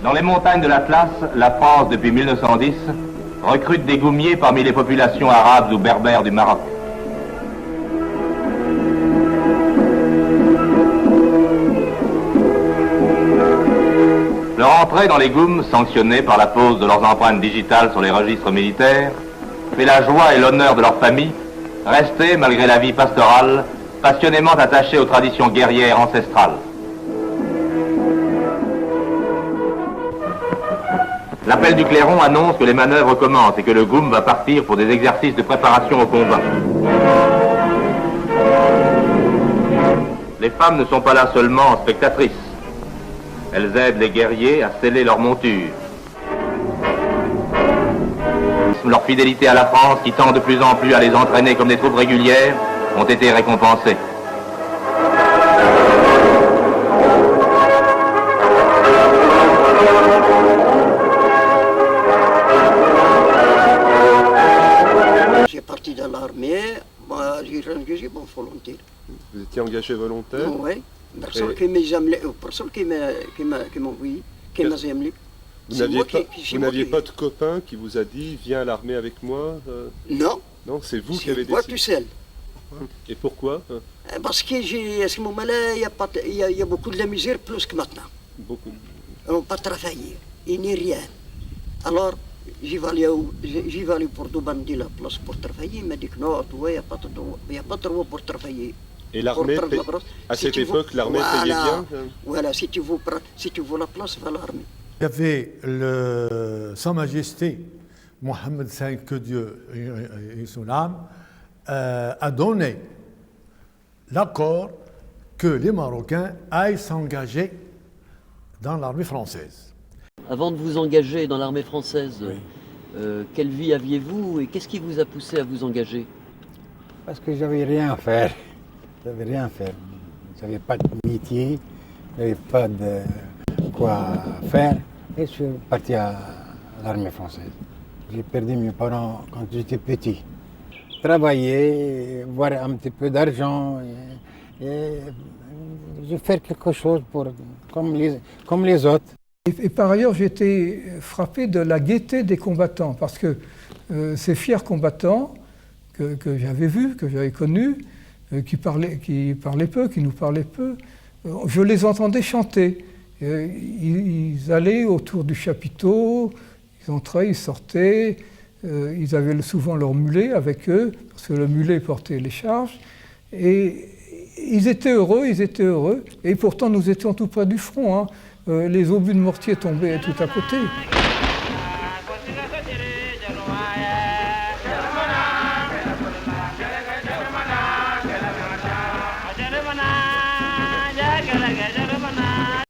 Dans les montagnes de l'Atlas, la France, depuis 1910, recrute des goumiers parmi les populations arabes ou berbères du Maroc. Leur entrée dans les goums, sanctionnée par la pose de leurs empreintes digitales sur les registres militaires, fait la joie et l'honneur de leur famille, restés, malgré la vie pastorale, passionnément attachés aux traditions guerrières ancestrales. L'appel du clairon annonce que les manœuvres commencent et que le goum va partir pour des exercices de préparation au combat. Les femmes ne sont pas là seulement en spectatrices. Elles aident les guerriers à sceller leur monture. Leur fidélité à la France, qui tend de plus en plus à les entraîner comme des troupes régulières, ont été récompensées. J'ai parti dans l'armée, moi j'ai engagé mon volontaire. Vous étiez engagé volontaire? Oui, personne qui m'a jamais, personne qui m'a envoyé, qui m'a jamais. Vous n'aviez pas de copain qui vous a dit « Viens à l'armée avec moi » Non. Non, c'est vous qui avez décidé. Moi tout seul. Et pourquoi? Parce que à ce moment-là, il y a beaucoup de la misère plus que maintenant. Beaucoup. On n'a pas travaillé, il n'y a rien. Alors, j'y vais aller pour demander la place pour travailler. Il m'a dit que non, il n'y a pas de droit pour travailler. Et l'armée, à cette époque, l'armée payait bien? Voilà, si tu veux la place, va à l'armée. Il y avait Sa Majesté Mohammed V, que Dieu ait son âme, a donné l'accord que les Marocains aillent s'engager dans l'armée française. Avant de vous engager dans l'armée française, quelle vie aviez-vous et qu'est-ce qui vous a poussé à vous engager? Parce que j'avais rien à faire. J'avais rien à faire. J'avais pas de métier, j'avais pas de quoi faire. Et je suis parti à l'armée française. J'ai perdu mes parents quand j'étais petit. Travailler, voir un petit peu d'argent et je faire quelque chose comme les autres. Et par ailleurs, j'ai été frappé de la gaieté des combattants, parce que ces fiers combattants que j'avais vus, que j'avais connus, qui parlaient peu, qui nous parlaient peu, je les entendais chanter. Ils allaient autour du chapiteau, ils entraient, ils sortaient, ils avaient souvent leur mulet avec eux, parce que le mulet portait les charges, et ils étaient heureux, et pourtant nous étions tout près du front, hein. Les obus de mortier tombaient tout à côté.